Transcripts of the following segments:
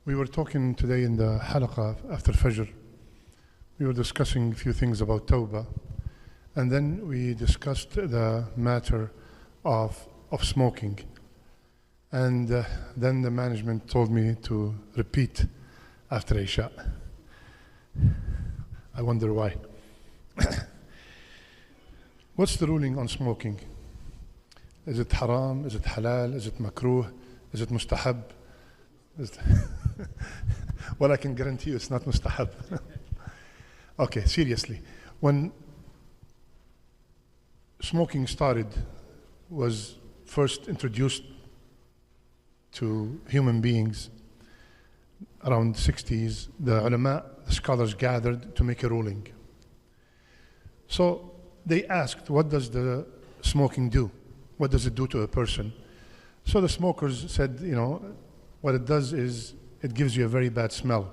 We were talking today in the halaqah after Fajr. We were discussing a few things about Tawbah, and then we discussed the matter of smoking. And then the management told me to repeat after Isha. I wonder why. What's the ruling on smoking? Is it haram? Is it halal? Is it makruh? Is it mustahab? Well, I can guarantee you it's not mustahab. Okay, seriously. When smoking started, was first introduced to human beings around the 60s, the ulama, the scholars gathered to make a ruling. So they asked, what does the smoking do? What does it do to a person? So the smokers said, what it does is it gives you a very bad smell.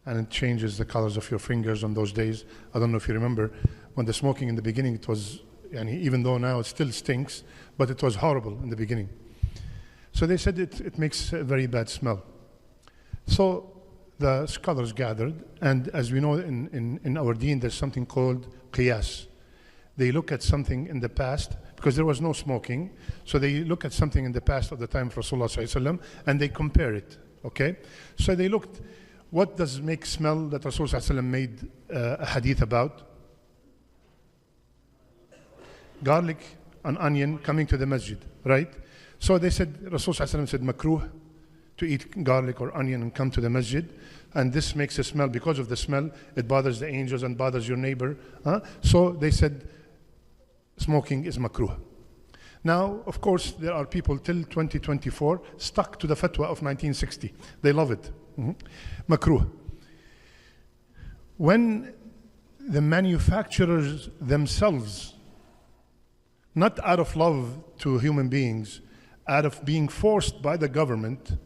And it changes the colors of your fingers on those days. I don't know if you remember, when the smoking in the beginning, it was, even though now it still stinks, but it was horrible in the beginning. So they said it makes a very bad smell. So the scholars gathered, and as we know in our deen, there's something called qiyas. They look at something in the past, because there was no smoking, so they look at something in the past of the time of Rasulullah ﷺ, and they compare it, okay? So they looked, what does make smell that Rasulullah ﷺ made a hadith about? Garlic and onion coming to the masjid, right? So they said, Rasulullah ﷺ said makruh to eat garlic or onion and come to the masjid, and this makes a smell. Because of the smell, it bothers the angels and bothers your neighbor. So they said smoking is makruh. Now, of course, there are people till 2024 stuck to the fatwa of 1960. They love it. Makruh. When the manufacturers themselves, not out of love to human beings, out of being forced by the government,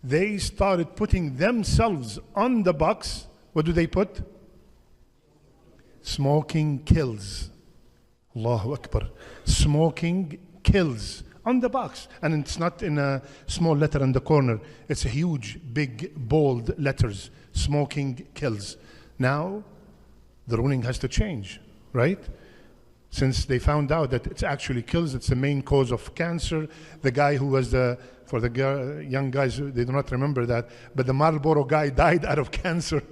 they started putting themselves on the box. What do they put? Smoking kills. Allahu Akbar. Smoking kills on the box. And it's not in a small letter in the corner. It's a huge, big, bold letters. Smoking kills. Now, the ruling has to change, right? Since they found out that it actually kills, it's the main cause of cancer. The guy who was for the young guys, they do not remember that, but the Marlboro guy died out of cancer.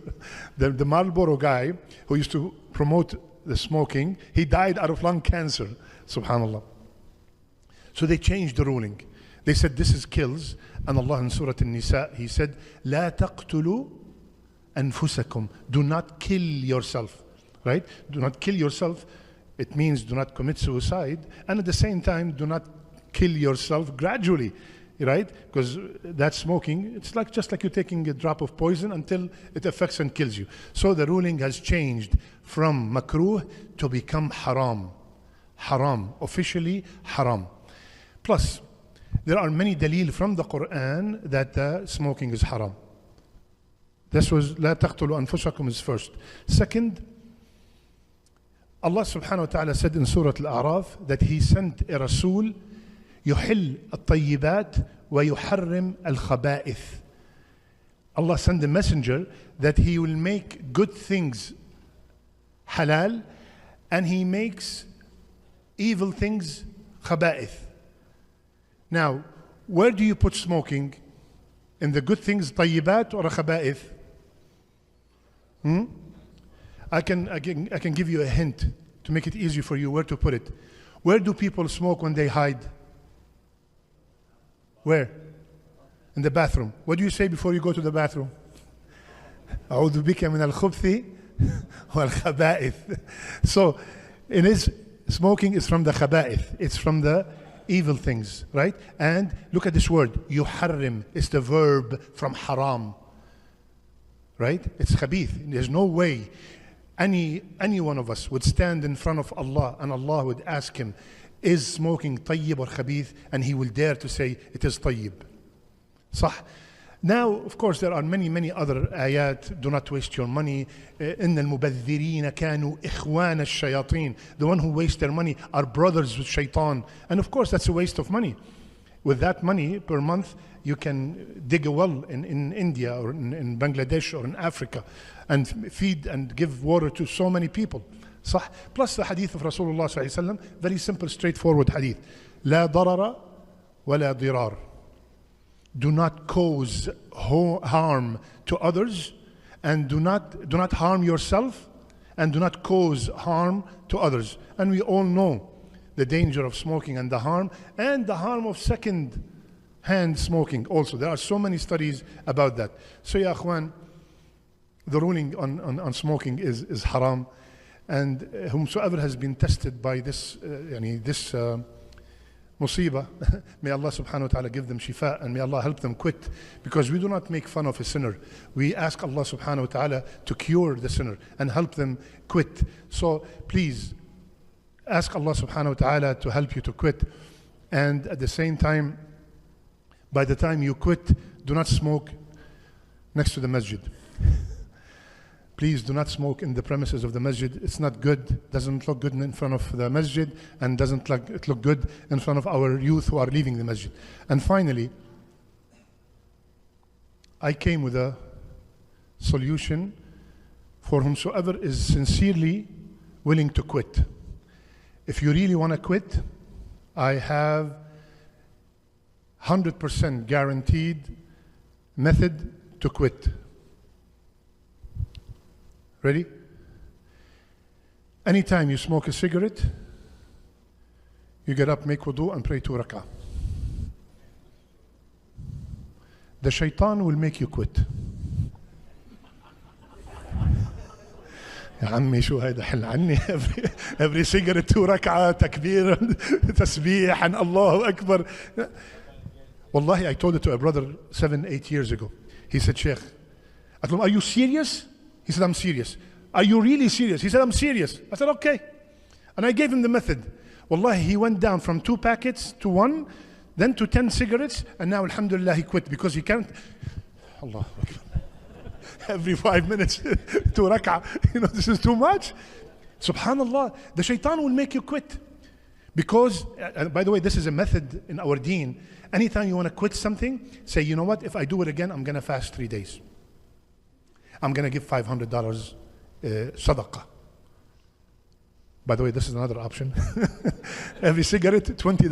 The Marlboro guy who used to promote the smoking, he died out of lung cancer, subhanallah. So they changed the ruling. They said this is kills, and Allah in Surah An-Nisa, He said, لا تقتلوا أنفسكم. Do not kill yourself, right? Do not kill yourself. It means do not commit suicide, and at the same time, do not kill yourself gradually, right? Because that smoking, it's just like you're taking a drop of poison until it affects and kills you. So the ruling has changed from makruh to become haram. Haram, officially haram. Plus, there are many dalil from the Quran that smoking is haram. This was لا تقتلوا أنفسكم is first. Second, Allah subhanahu wa ta'ala said in Surah Al-A'raf that He sent a Rasul يحل الطيبات ويحرم الخبائث. Allah sent a messenger that He will make good things halal and He makes evil things khaba'ith. Now, where do you put smoking? In the good things طيبات or khaba'ith? I can give you a hint to make it easy for you where to put it. Where do people smoke when they hide? Where? In the bathroom. What do you say before you go to the bathroom? أعوذ بك من الخبث والخبائث. So, smoking is from the khaba'ith. It's from the evil things, right? And look at this word, yuharrim. It's the verb from haram, right? It's khabith. There's no way any one of us would stand in front of Allah and Allah would ask him, is smoking tayyib or khabith? And he will dare to say it is tayyib. Sah. Now, of course, there are many other ayat. Do not waste your money. إن المبذرين كانوا إخوان الشياطين. The one who wastes their money are brothers with shaitan. And of course, that's a waste of money. With that money per month, you can dig a well in India or in Bangladesh or in Africa and feed and give water to so many people. صح. Plus the hadith of Rasulullah صلى الله عليه وسلم, very simple, straightforward hadith. لا ضرر ولا ضرار. Do not cause harm to others, and do not harm yourself, and do not cause harm to others. And we all know the danger of smoking and the harm of second hand smoking also. There are so many studies about that. So ya akhwan, the ruling on smoking is haram, and whomsoever has been tested by this musibah, may Allah subhanahu wa ta'ala give them shifa, and may Allah help them quit, because we do not make fun of a sinner. We ask Allah subhanahu wa ta'ala to cure the sinner and help them quit. So please ask Allah subhanahu wa ta'ala to help you to quit, and at the same time, by the time you quit, do not smoke next to the masjid. Please do not smoke in the premises of the masjid. It's not good, doesn't look good in front of the masjid, and doesn't look good in front of our youth who are leaving the masjid. And finally, I came with a solution for whomsoever is sincerely willing to quit. If you really want to quit, I have 100% guaranteed method to quit. Ready? Anytime you smoke a cigarette, you get up, make wudu, and pray 2 rak'ah. The shaitan will make you quit. يا عمي شو هيدا حل عني. every cigarette 2 rak'ah, takbir, tasbih, and Allahu Akbar. Wallahi, I told it to a brother 7-8 years ago. He said, Sheikh, I told him, are you serious? He said, I'm serious. Are you really serious? He said, I'm serious. I said, okay. And I gave him the method. Wallahi, he went down from 2 packets to 1, then to 10 cigarettes, and now, alhamdulillah, he quit because he can't. Allah Akbar. Every 5 minutes, 2 rak'ah. This is too much. Subhanallah, the shaitan will make you quit. Because, by the way, this is a method in our deen. Anytime you want to quit something, say, you know what, if I do it again, I'm going to fast 3 days. I'm going to give $500 sadaqah. By the way, this is another option. Every cigarette, $20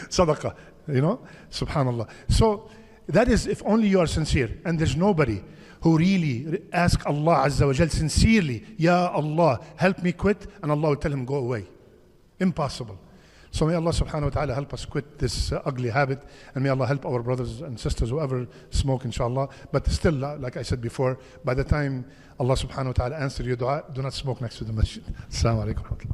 sadaqah. Subhanallah. So that is if only you are sincere. And there's nobody who really asks Allah Azza wa Jal sincerely, Ya Allah, help me quit, and Allah will tell him, go away. Impossible. So may Allah subhanahu wa ta'ala help us quit this ugly habit, and may Allah help our brothers and sisters who ever smoke, inshallah. But still, like I said before, by the time Allah subhanahu wa ta'ala answers your dua, do not smoke next to the masjid. Assalamu alaikum.